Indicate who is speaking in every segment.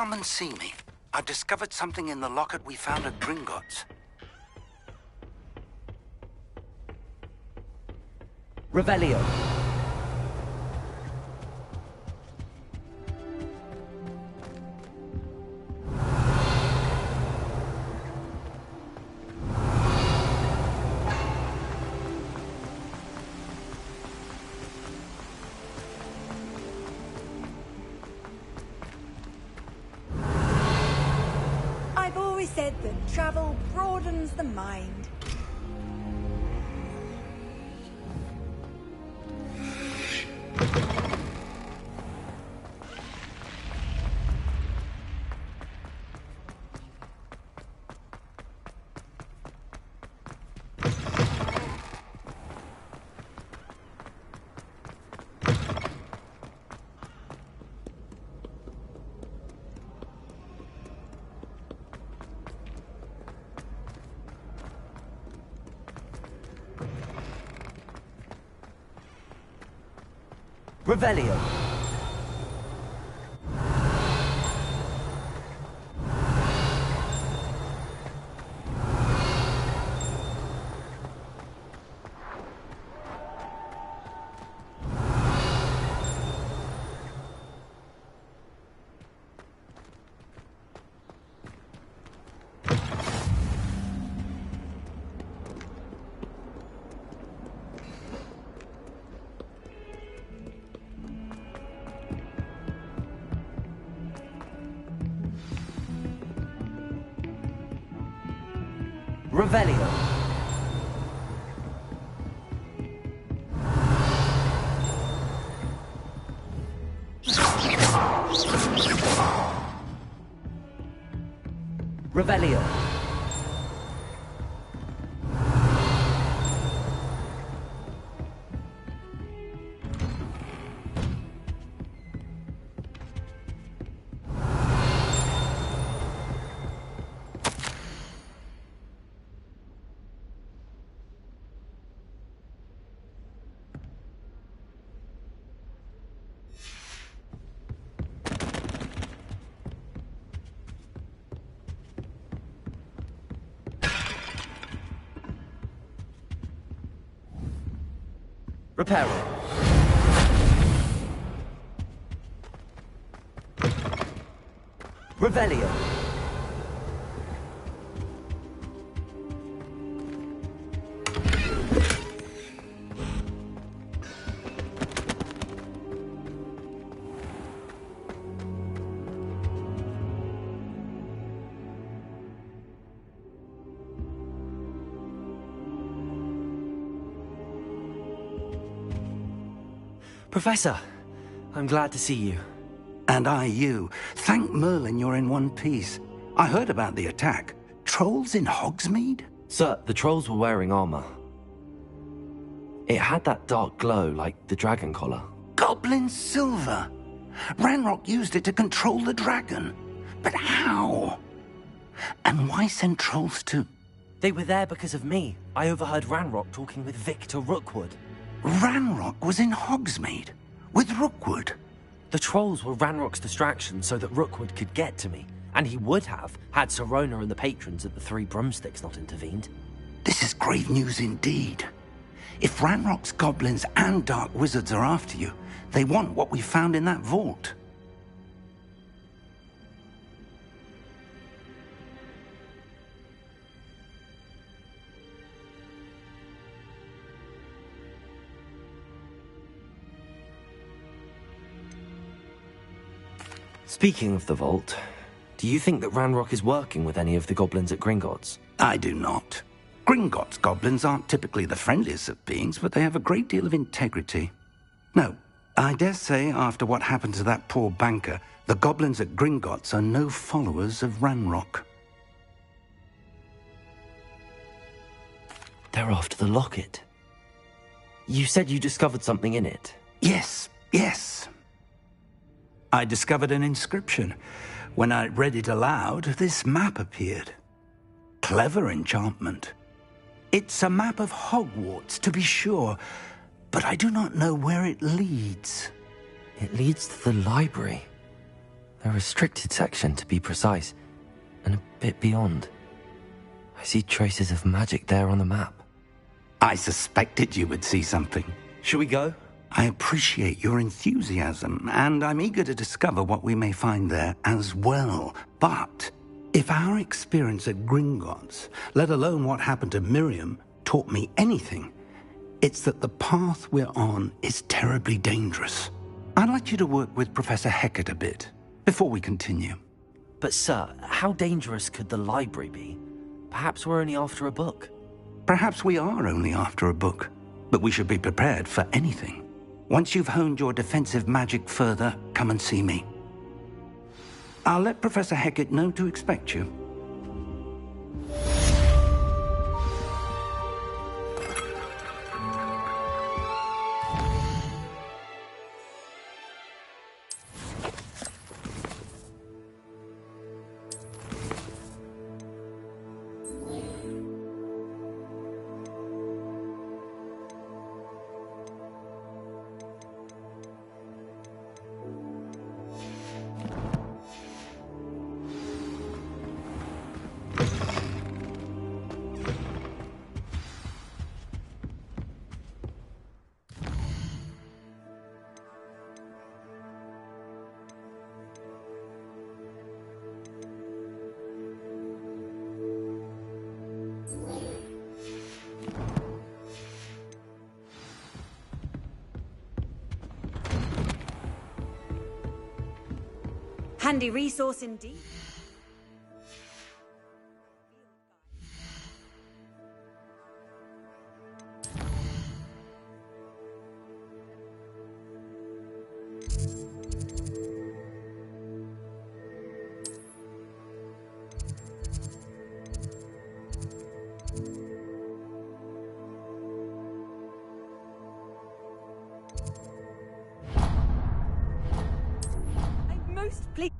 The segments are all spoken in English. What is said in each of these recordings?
Speaker 1: Come and see me. I've discovered something in the locket we found at Gringotts.
Speaker 2: Revelio.
Speaker 3: I've always said that travel broadens the mind.
Speaker 2: Revelio. Revelio. Revelio. Reparo. Revelio. Professor, I'm glad to see you.
Speaker 1: And I you. Thank Merlin you're in one piece. I heard about the attack. Trolls in Hogsmeade?
Speaker 2: Sir, the trolls were wearing armor. It had that dark glow like the dragon collar.
Speaker 1: Goblin silver. Ranrock used it to control the dragon. But how? And why send trolls to...
Speaker 2: They were there because of me. I overheard Ranrock talking with Victor Rookwood.
Speaker 1: Ranrock was in Hogsmeade? With Rookwood?
Speaker 2: The trolls were Ranrock's distraction so that Rookwood could get to me. And he would have, had Sirona and the patrons at the Three Broomsticks not intervened.
Speaker 1: This is grave news indeed. If Ranrock's goblins and dark wizards are after you, they want what we found in that vault.
Speaker 2: Speaking of the vault, do you think that Ranrock is working with any of the goblins at Gringotts?
Speaker 1: I do not. Gringotts goblins aren't typically the friendliest of beings, but they have a great deal of integrity. No, I dare say after what happened to that poor banker, the goblins at Gringotts are no followers of Ranrock.
Speaker 2: They're after the locket. You said you discovered something in it.
Speaker 1: Yes, yes. I discovered an inscription. When I read it aloud, this map appeared. Clever enchantment. It's a map of Hogwarts, to be sure, but I do not know where it leads.
Speaker 2: It leads to the library. A restricted section, to be precise, and a bit beyond. I see traces of magic there on the map.
Speaker 1: I suspected you would see something.
Speaker 2: Shall we go?
Speaker 1: I appreciate your enthusiasm, and I'm eager to discover what we may find there as well. But if our experience at Gringotts, let alone what happened to Miriam, taught me anything, it's that the path we're on is terribly dangerous. I'd like you to work with Professor Hecat a bit before we continue.
Speaker 2: But sir, how dangerous could the library be? Perhaps we're only after a book.
Speaker 1: Perhaps we are only after a book, but we should be prepared for anything. Once you've honed your defensive magic further, come and see me. I'll let Professor Hecat know to expect you.
Speaker 3: Handy resource indeed. I'm most pleased.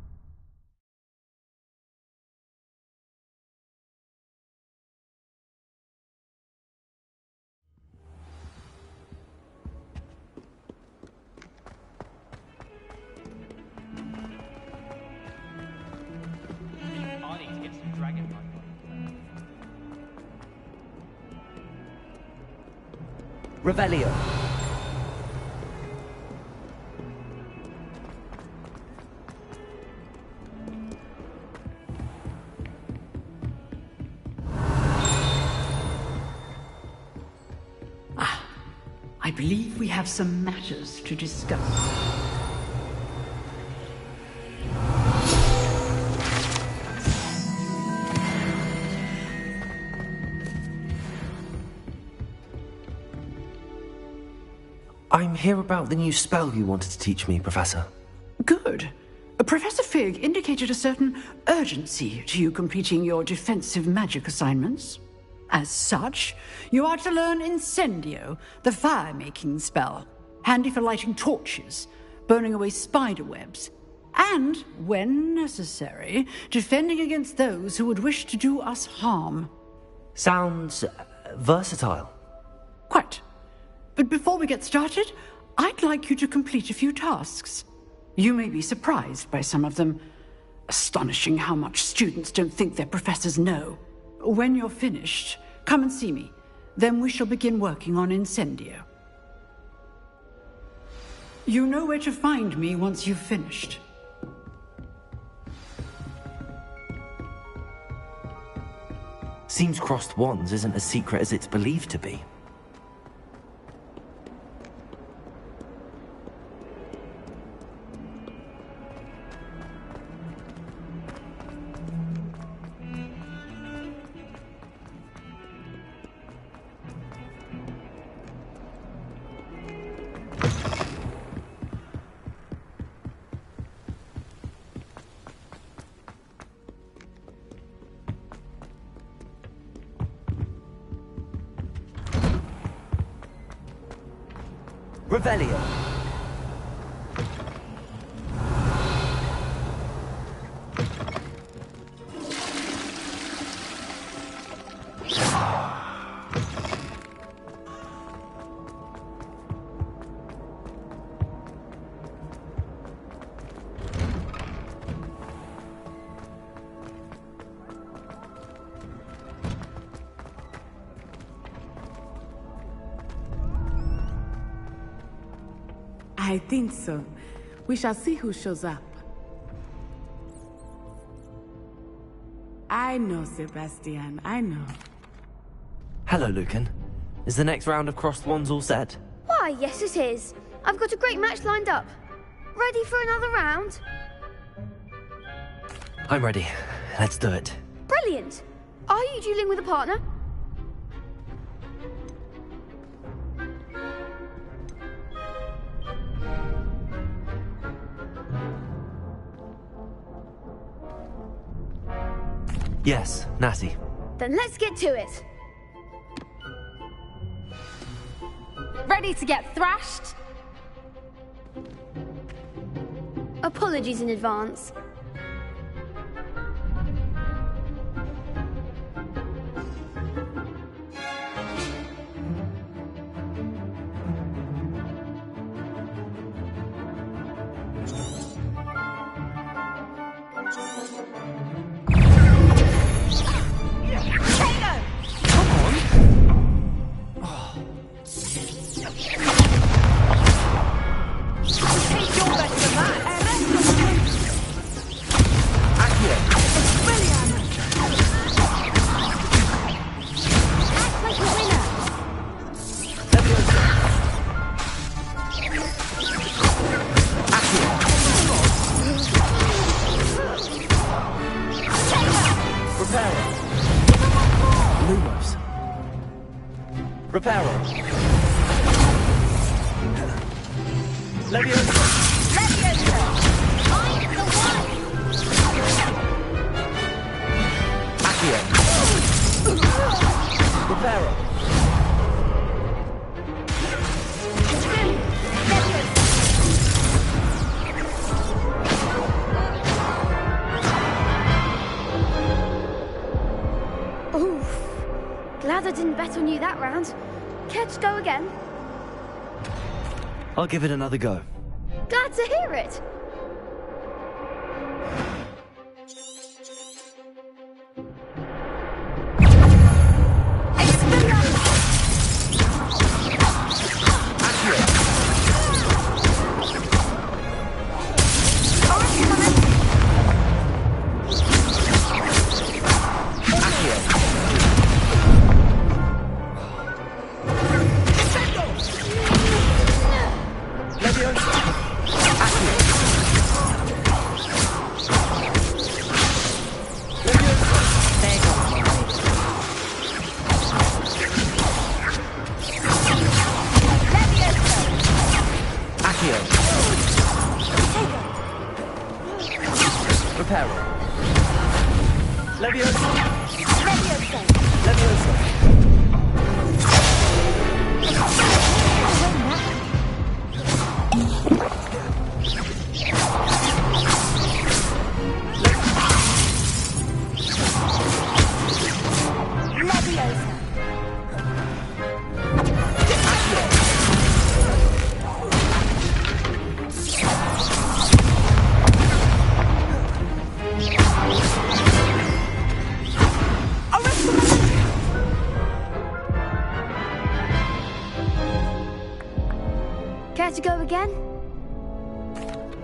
Speaker 2: Revelio.
Speaker 4: I believe we have some matters to discuss.
Speaker 2: I'm here about the new spell you wanted to teach me, Professor.
Speaker 4: Good. Professor Fig indicated a certain urgency to you completing your defensive magic assignments. As such, you are to learn Incendio, the fire-making spell, handy for lighting torches, burning away spider webs, and, when necessary, defending against those who would wish to do us harm.
Speaker 2: Sounds versatile.
Speaker 4: Quite. But before we get started, I'd like you to complete a few tasks. You may be surprised by some of them. Astonishing how much students don't think their professors know. When you're finished, come and see me. Then we shall begin working on Incendio. You know where to find me once you've finished.
Speaker 2: Seems crossed wands isn't as secret as it's believed to be. Revelio.
Speaker 5: I think so. We shall see who shows up. I know, Sebastian, I know.
Speaker 2: Hello, Lucan. Is the next round of crossed wands all set?
Speaker 6: Why, yes it is. I've got a great match lined up. Ready for another round?
Speaker 2: I'm ready. Let's do it.
Speaker 6: Brilliant. Are you dueling with a partner?
Speaker 2: Yes, Natty.
Speaker 6: Then let's get to it.
Speaker 7: Ready to get thrashed?
Speaker 6: Apologies in advance. Glad I didn't bet on you that round. Care to go again?
Speaker 2: I'll give it another go.
Speaker 6: Glad to hear it. Care to go again?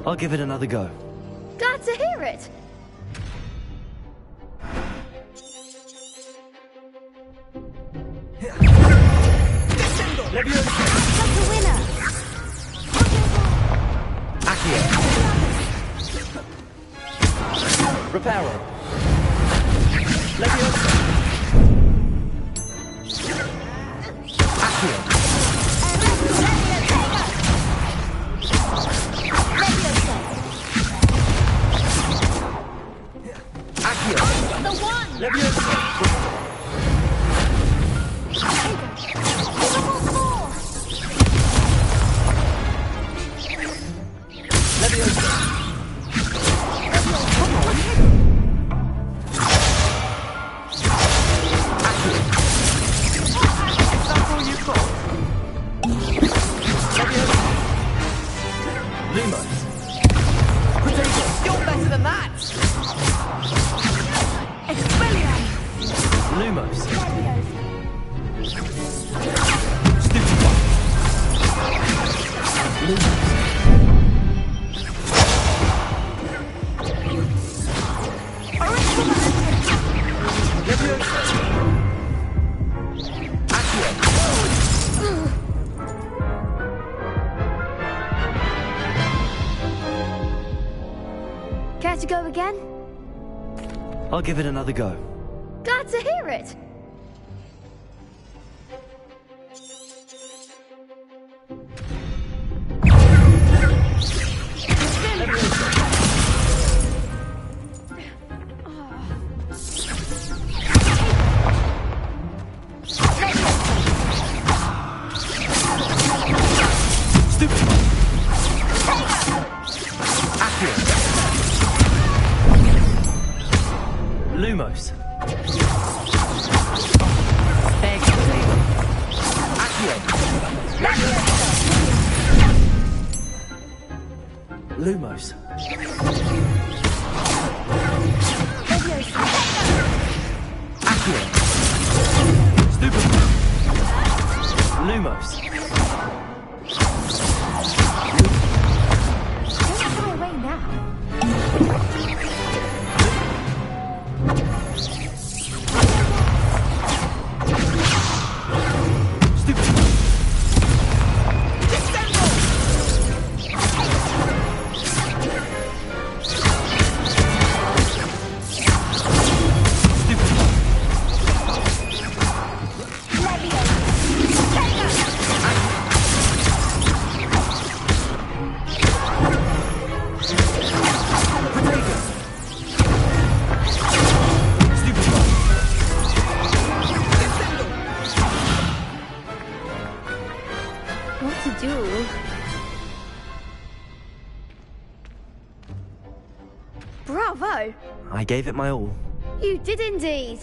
Speaker 2: I'll give it another go.
Speaker 6: Glad to hear it. That's the winner.
Speaker 2: Accio. Reparo. Leviosa. Accio.
Speaker 6: The one!
Speaker 2: Leviosa. Leviosa. That's all you've got. Leviosa. Lumos. Potato. You're better than that. Lumos. Stupid one. Lumos.
Speaker 6: Care to go again?
Speaker 2: I'll give it another go.
Speaker 6: Glad to hear it.
Speaker 2: Lumos. Lumos. Stupid. Lumos.
Speaker 7: Don't fly away now.
Speaker 6: What a duel. Bravo!
Speaker 2: I gave it my all.
Speaker 6: You did indeed.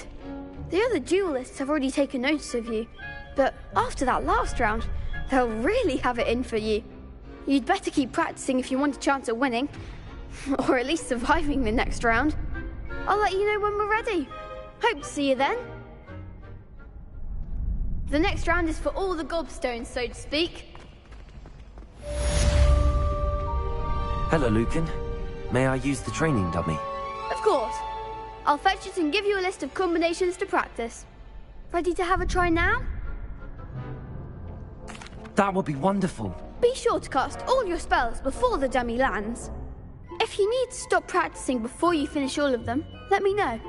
Speaker 6: The other duelists have already taken notice of you, but after that last round, they'll really have it in for you. You'd better keep practicing if you want a chance at winning, or at least surviving the next round. I'll let you know when we're ready. Hope to see you then. The next round is for all the gobstones, so to speak.
Speaker 2: Hello, Lucan. May I use the training dummy?
Speaker 6: Of course. I'll fetch it and give you a list of combinations to practice. Ready to have a try now?
Speaker 2: That would be wonderful.
Speaker 6: Be sure to cast all your spells before the dummy lands. If you need to stop practicing before you finish all of them, let me know.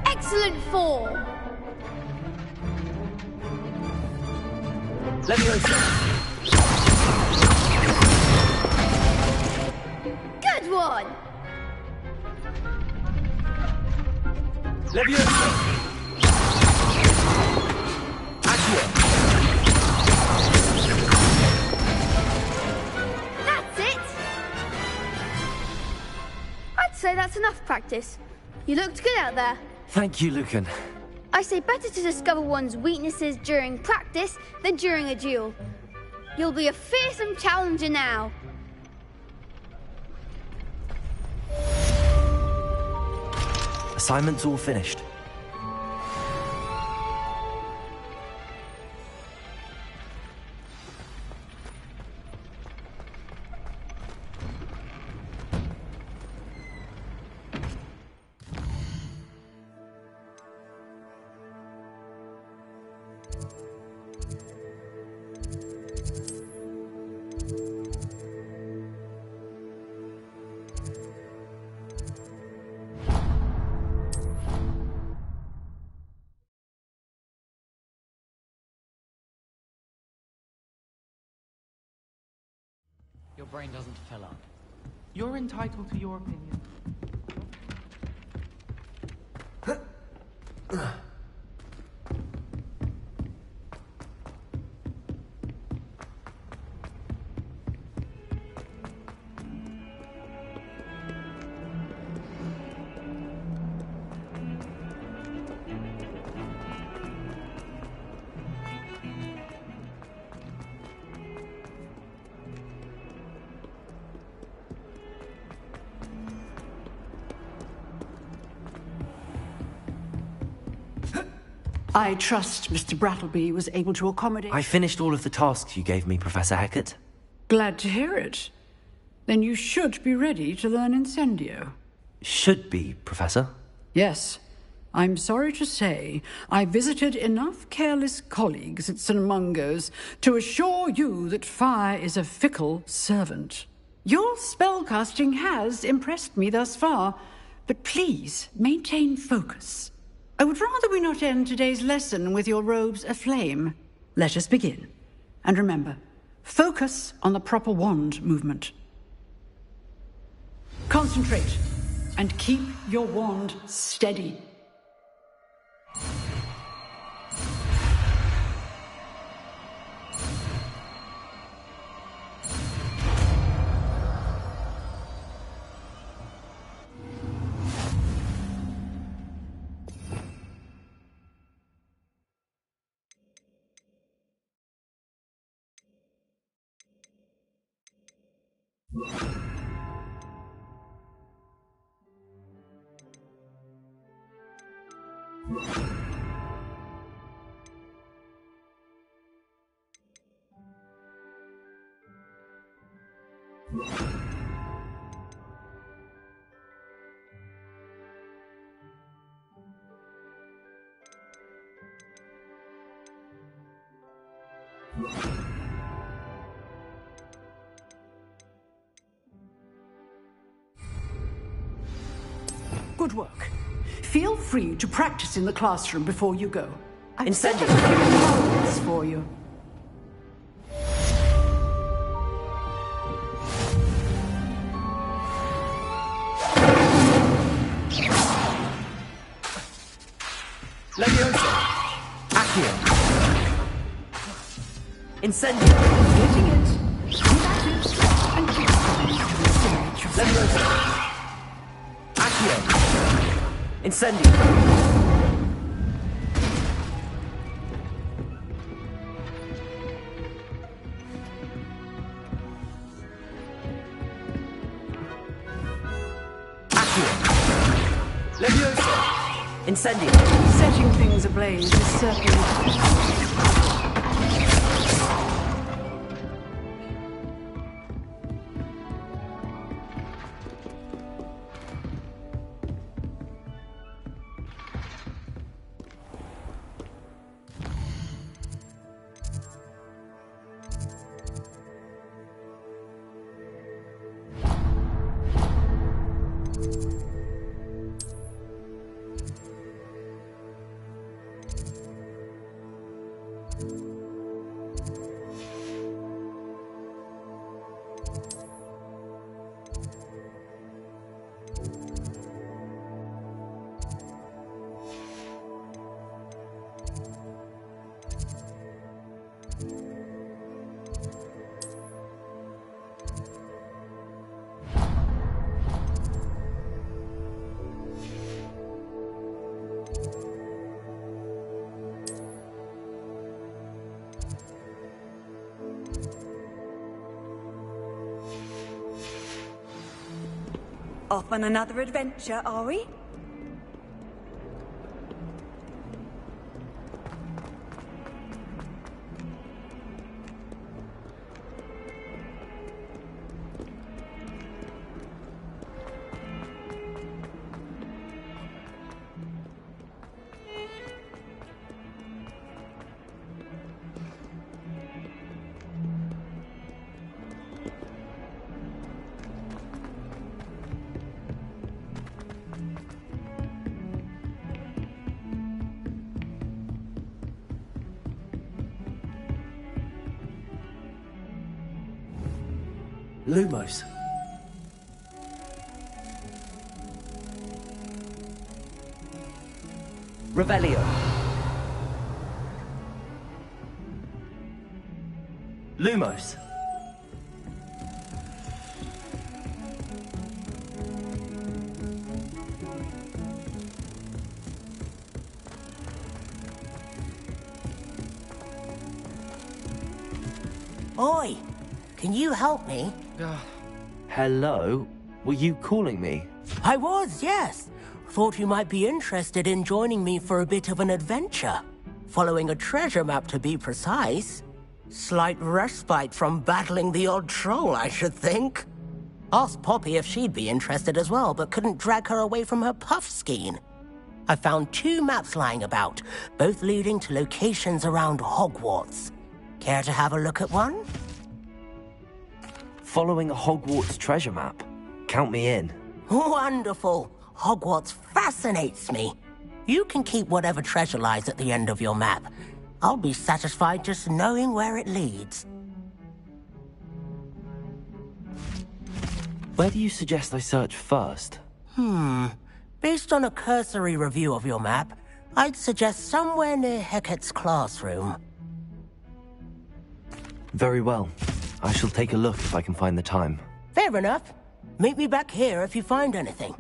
Speaker 6: Excellent form!
Speaker 2: Let me go.
Speaker 6: Good one!
Speaker 2: Leviosa! Accio!
Speaker 6: That's it! I'd say that's enough practice. You looked good out there.
Speaker 2: Thank you, Lucan.
Speaker 6: I say better to discover one's weaknesses during practice than during a duel. You'll be a fearsome challenger now.
Speaker 2: Assignment's all finished.
Speaker 8: Your brain doesn't fill up. You're entitled to your opinion.
Speaker 4: I trust Mr. Brattleby was able to accommodate...
Speaker 2: I finished all of the tasks you gave me, Professor Hecat.
Speaker 4: Glad to hear it. Then you should be ready to learn Incendio.
Speaker 2: Should be, Professor.
Speaker 4: Yes. I'm sorry to say, I visited enough careless colleagues at St. Mungo's to assure you that fire is a fickle servant. Your spellcasting has impressed me thus far, but please maintain focus. I would rather we not end today's lesson with your robes aflame. Let us begin. And remember, focus on the proper wand movement. Concentrate, and keep your wand steady. Good work. Feel free to practice in the classroom before you go. I've set up a few problems for you.
Speaker 2: Leviosa! Accio! Incendio!
Speaker 4: Getting it. Combat it. And keep going to incinerate yourself.
Speaker 2: Leviosa! Accio! Incendio! Accio! Leviosa! Incendio!
Speaker 4: Setting things ablaze is certainly...
Speaker 3: Off on another adventure, are we?
Speaker 2: Lumos. Revelio. Lumos.
Speaker 9: Oi! Can you help me?
Speaker 2: Hello? Were you calling me?
Speaker 9: I was, yes. Thought you might be interested in joining me for a bit of an adventure. Following a treasure map, to be precise. Slight respite from battling the odd troll, I should think. Asked Poppy if she'd be interested as well, but couldn't drag her away from her puff skiing. I found 2 maps lying about, both leading to locations around Hogwarts. Care to have a look at one?
Speaker 2: Following a Hogwarts treasure map. Count me in.
Speaker 9: Wonderful. Hogwarts fascinates me. You can keep whatever treasure lies at the end of your map. I'll be satisfied just knowing where it leads.
Speaker 2: Where do you suggest I search first?
Speaker 9: Based on a cursory review of your map, I'd suggest somewhere near Hecate's classroom.
Speaker 2: Very well. I shall take a look if I can find the time.
Speaker 9: Fair enough. Meet me back here if you find anything.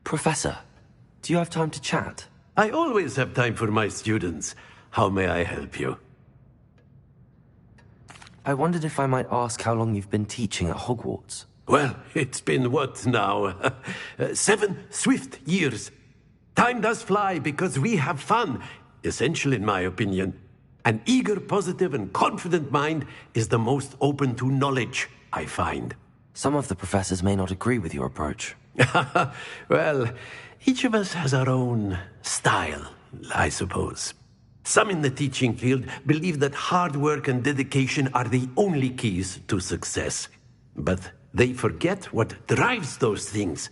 Speaker 2: Professor, do you have time to chat?
Speaker 10: I always have time for my students. How may I help you?
Speaker 2: I wondered if I might ask how long you've been teaching at Hogwarts.
Speaker 10: Well, it's been what now? 7 swift years. Time does fly because we have fun. Essential in my opinion. An eager, positive, and confident mind is the most open to knowledge, I find.
Speaker 2: Some of the professors may not agree with your approach.
Speaker 10: Well, each of us has our own style, I suppose. Some in the teaching field believe that hard work and dedication are the only keys to success. But they forget what drives those things.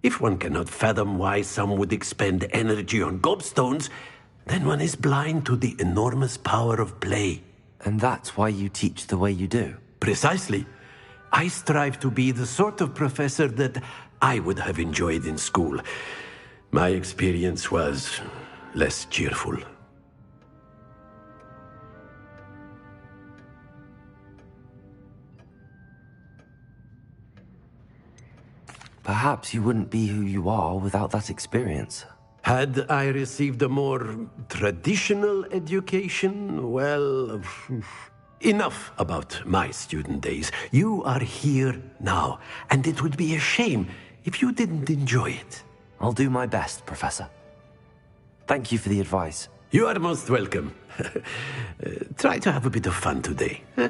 Speaker 10: If one cannot fathom why some would expend energy on gobstones, then one is blind to the enormous power of play.
Speaker 2: And that's why you teach the way you do?
Speaker 10: Precisely. I strive to be the sort of professor that I would have enjoyed in school. My experience was less cheerful.
Speaker 2: Perhaps you wouldn't be who you are without that experience.
Speaker 10: Had I received a more traditional education, well, enough about my student days. You are here now, and it would be a shame if you didn't enjoy it.
Speaker 2: I'll do my best, Professor. Thank you for the advice.
Speaker 10: You are most welcome. Try to have a bit of fun today. Huh?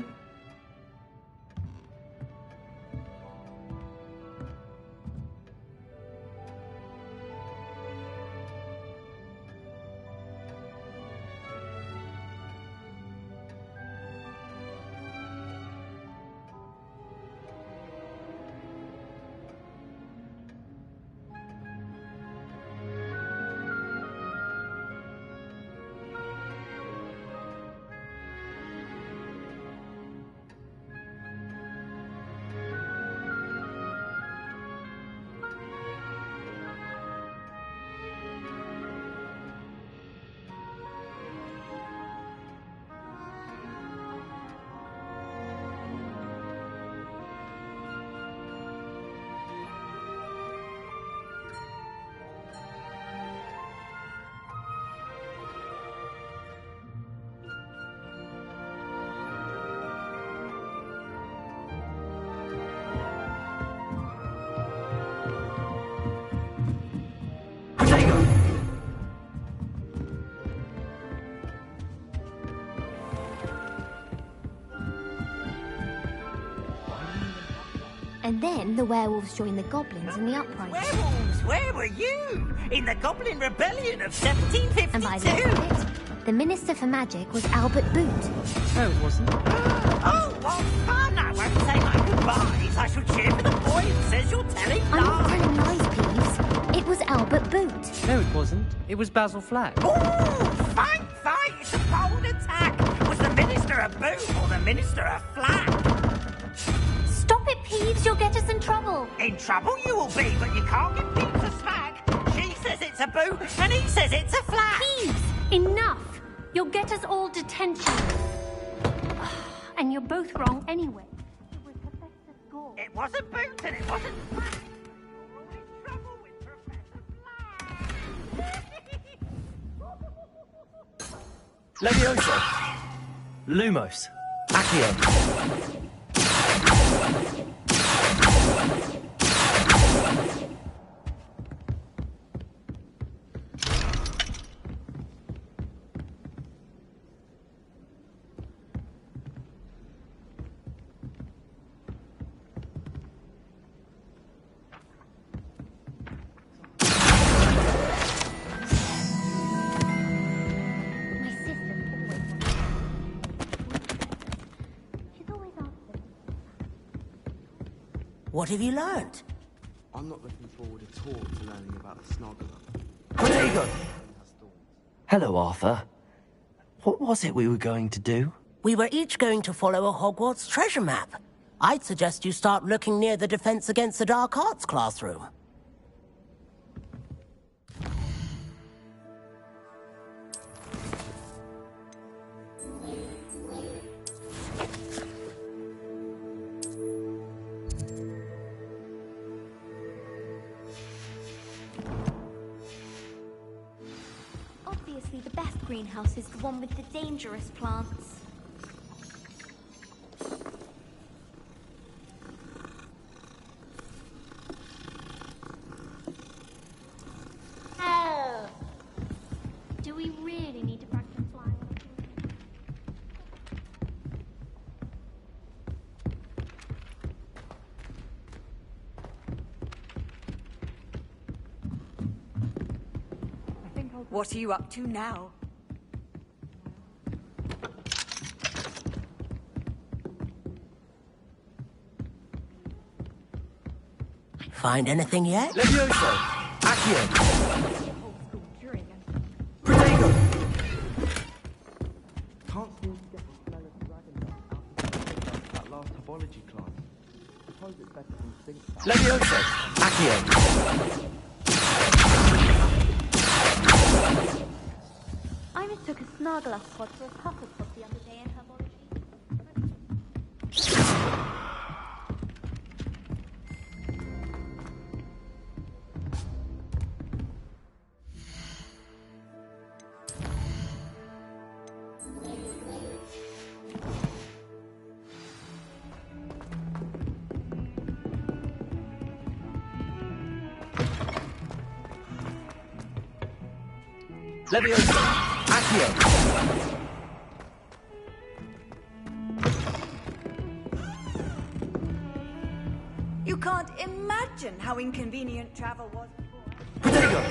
Speaker 7: And then the werewolves joined the goblins in the uprising.
Speaker 11: Werewolves, where were you? In the Goblin Rebellion of 1752?
Speaker 7: And by the end of it, the Minister for Magic was Albert Boot.
Speaker 8: No, it wasn't.
Speaker 11: Oh, what fun! I won't say my goodbyes. I shall cheer for the boy who says you're telling
Speaker 7: I'm not
Speaker 11: lies.
Speaker 7: telling lies, Peeves. It was Albert Boot.
Speaker 8: No, it wasn't. It was Basil Flack.
Speaker 11: Ooh, fight! It's a bold attack. Was the Minister Minister of Flack.
Speaker 7: Stop it, Peeves. You'll get us in trouble.
Speaker 11: In trouble you will be, but you can't give Peeves a smack. She says it's a boo, and he says it's a flack.
Speaker 7: Peeves, enough. You'll get us all detention. And you're both wrong anyway. It was Professor Gore.
Speaker 11: It wasn't Boot and it wasn't Flack. You're all in trouble with Professor Flack.
Speaker 2: Levioso. Lumos. Accio.
Speaker 9: What have you learnt?
Speaker 12: I'm not looking forward at all to learning about the snoggler.
Speaker 2: Protego! Hello, Arthur. What was it we were going to do?
Speaker 9: We were each going to follow a Hogwarts treasure map. I'd suggest you start looking near the Defense Against the Dark Arts classroom.
Speaker 7: Obviously, the best greenhouse is the one with the dangerous plants. Oh. Do we really need to practice flying?
Speaker 3: What are you up to now?
Speaker 9: Find anything yet?
Speaker 2: Levioso. Accio. Protego.
Speaker 12: Can't seem to get the smell of dragon out of that last topology class. Suppose it's better than think that.
Speaker 2: Levioso. Accio.
Speaker 7: I mistook a Snarglass pod for a Hufflepuff the other day in herbology.
Speaker 2: Levioso. Accio.
Speaker 3: You can't imagine how inconvenient travel was before.
Speaker 2: Protego.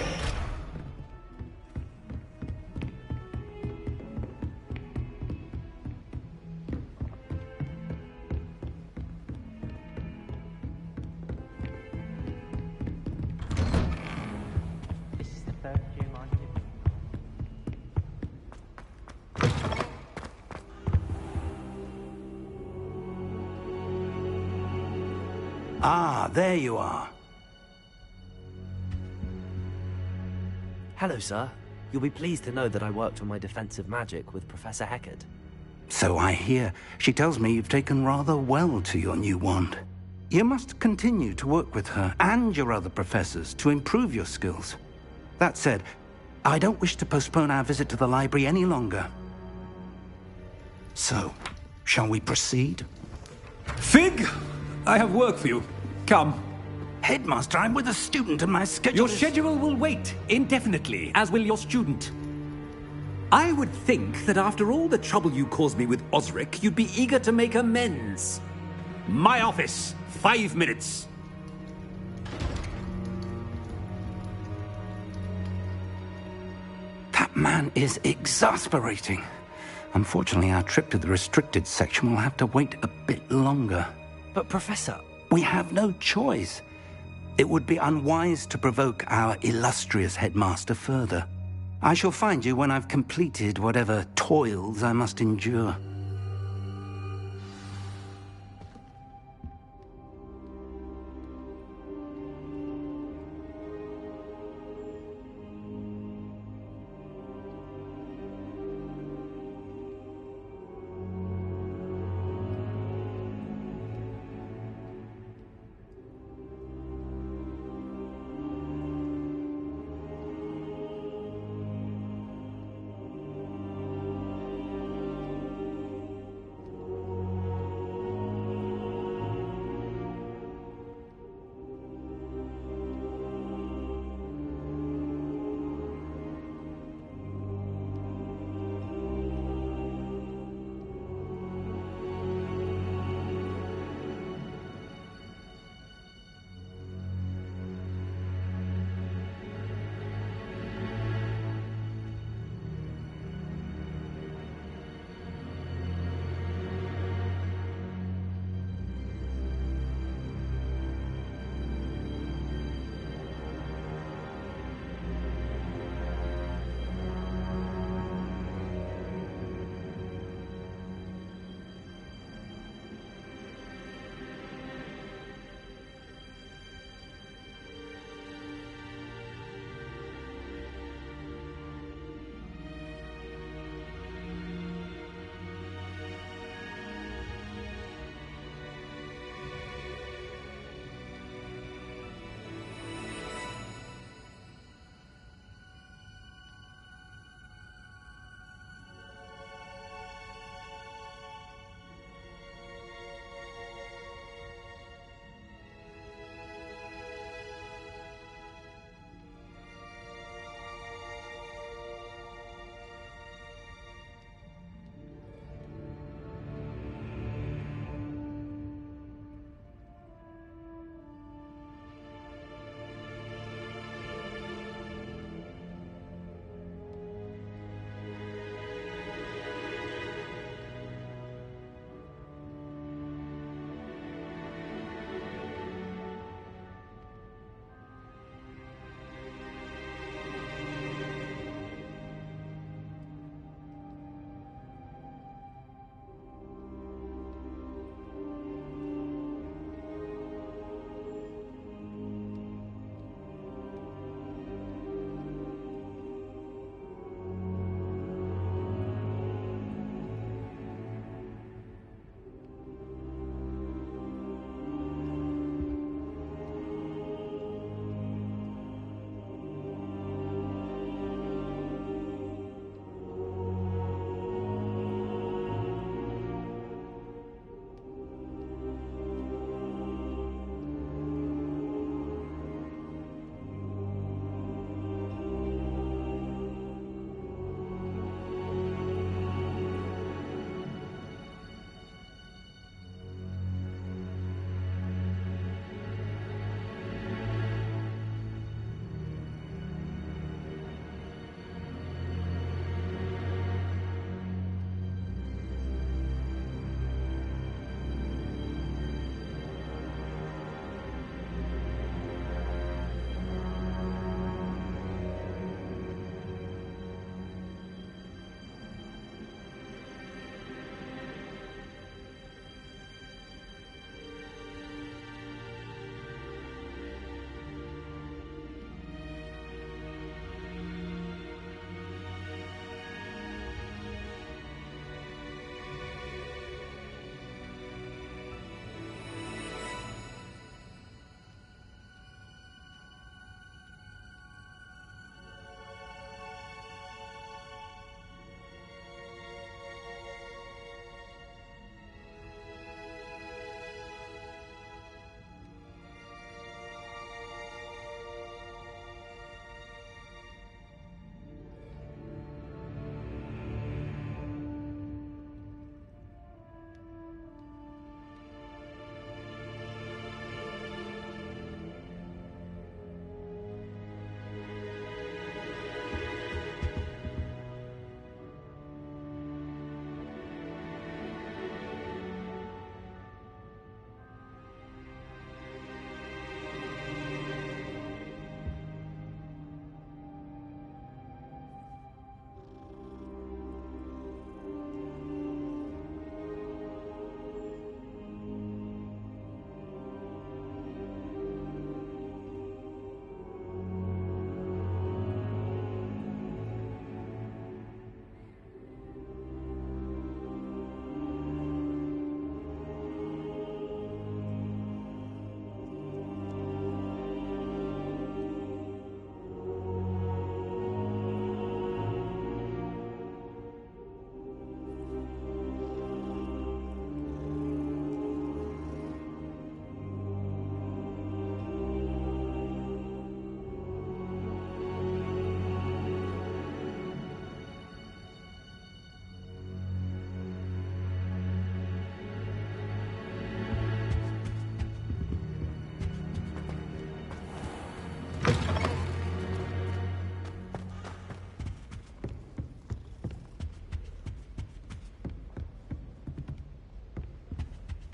Speaker 8: This is the third gym I've given.
Speaker 1: Ah, there you are.
Speaker 2: Hello, sir. You'll be pleased to know that I worked on my defensive magic with Professor Heckard.
Speaker 1: So I hear. She tells me you've taken rather well to your new wand. You must continue to work with her and your other professors to improve your skills. That said, I don't wish to postpone our visit to the library any longer. So, shall we proceed?
Speaker 13: Fig! I have work for you. Come.
Speaker 1: Headmaster, I'm with a student and my schedule
Speaker 13: Your schedule will wait indefinitely, as will your student. I would think that after all the trouble you caused me with Osric, you'd be eager to make amends. My office, 5 minutes.
Speaker 1: That man is exasperating. Unfortunately, our trip to the restricted section will have to wait a bit longer.
Speaker 2: But, Professor...
Speaker 1: We have no choice. It would be unwise to provoke our illustrious headmaster further. I shall find you when I've completed whatever toils I must endure.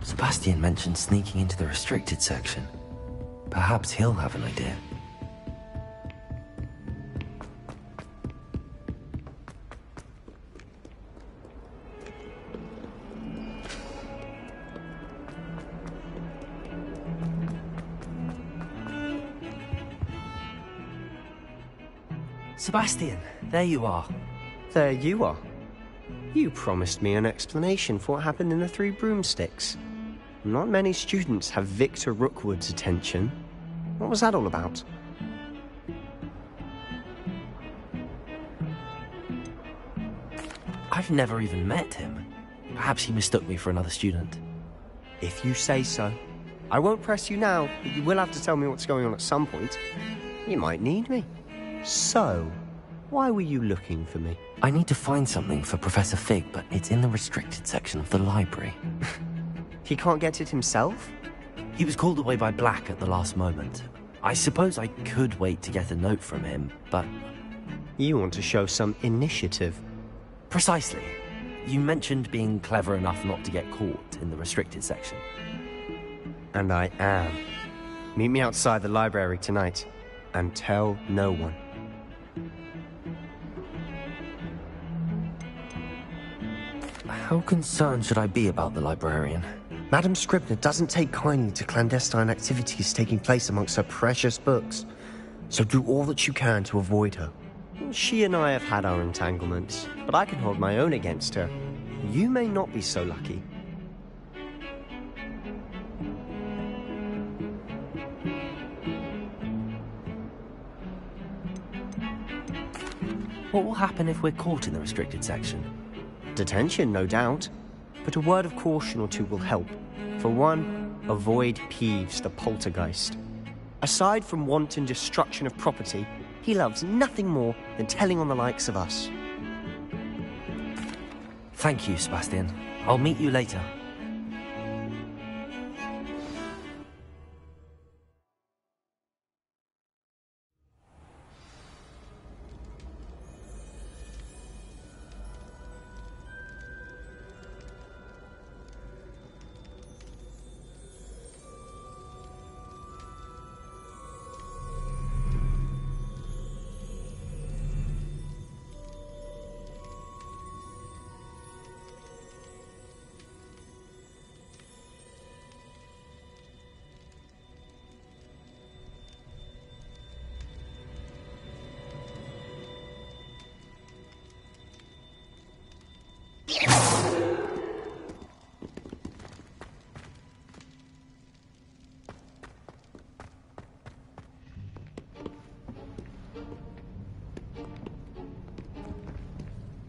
Speaker 2: Sebastian mentioned sneaking into the restricted section. Perhaps he'll have an idea. Sebastian, there you are.
Speaker 14: There you are. You promised me an explanation for what happened in the Three Broomsticks. Not many students have Victor Rookwood's attention. What was that all about?
Speaker 2: I've never even met him. Perhaps he mistook me for another student.
Speaker 14: If you say so. I won't press you now, but you will have to tell me what's going on at some point. You might need me. So, why were you looking for me?
Speaker 2: I need to find something for Professor Fig, but it's in the restricted section of the library.
Speaker 14: He can't get it himself?
Speaker 2: He was called away by Black at the last moment. I suppose I could wait to get a note from him, but...
Speaker 14: You want to show some initiative.
Speaker 2: Precisely. You mentioned being clever enough not to get caught in the restricted section.
Speaker 14: And I am. Meet me outside the library tonight, and tell no one.
Speaker 2: How concerned should I be about the librarian?
Speaker 14: Madam Scribner doesn't take kindly to clandestine activities taking place amongst her precious books, so do all that you can to avoid her. She and I have had our entanglements, but I can hold my own against her. You may not be so lucky.
Speaker 2: What will happen if we're caught in the restricted section?
Speaker 14: Detention, no doubt. But a word of caution or two will help. For one, avoid Peeves, the poltergeist. Aside from wanton destruction of property, he loves nothing more than telling on the likes of us.
Speaker 2: Thank you, Sebastian. I'll meet you later.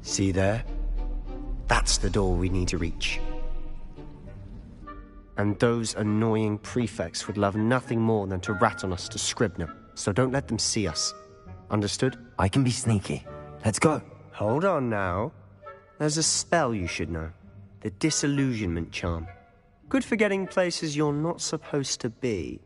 Speaker 14: See there? That's the door we need to reach. And those annoying prefects would love nothing more than to rat on us to Scribner, so don't let them see us. Understood?
Speaker 2: I can be sneaky. Let's go.
Speaker 14: Hold on now. There's a spell you should know. The Disillusionment Charm. Good for getting places you're not supposed to be.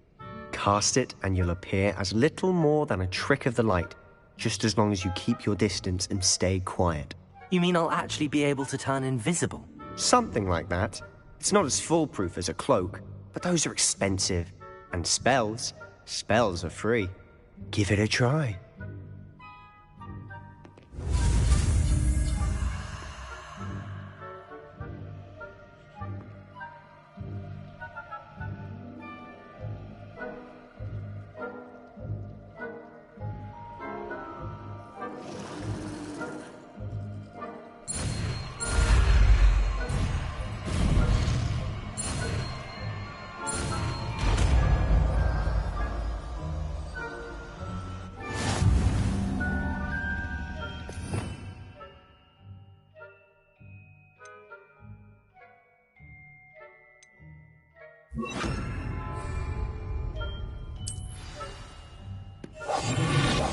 Speaker 14: Cast it and you'll appear as little more than a trick of the light, just as long as you keep your distance and stay quiet.
Speaker 2: You mean I'll actually be able to turn invisible?
Speaker 14: Something like that. It's not as foolproof as a cloak, but those are expensive. And spells are free. Give it a try.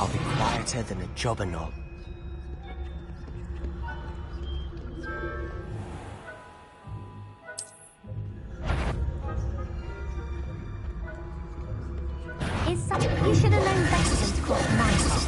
Speaker 14: I'll be quieter than a jobberknoll.
Speaker 7: You should have known better than to call it manslaughter.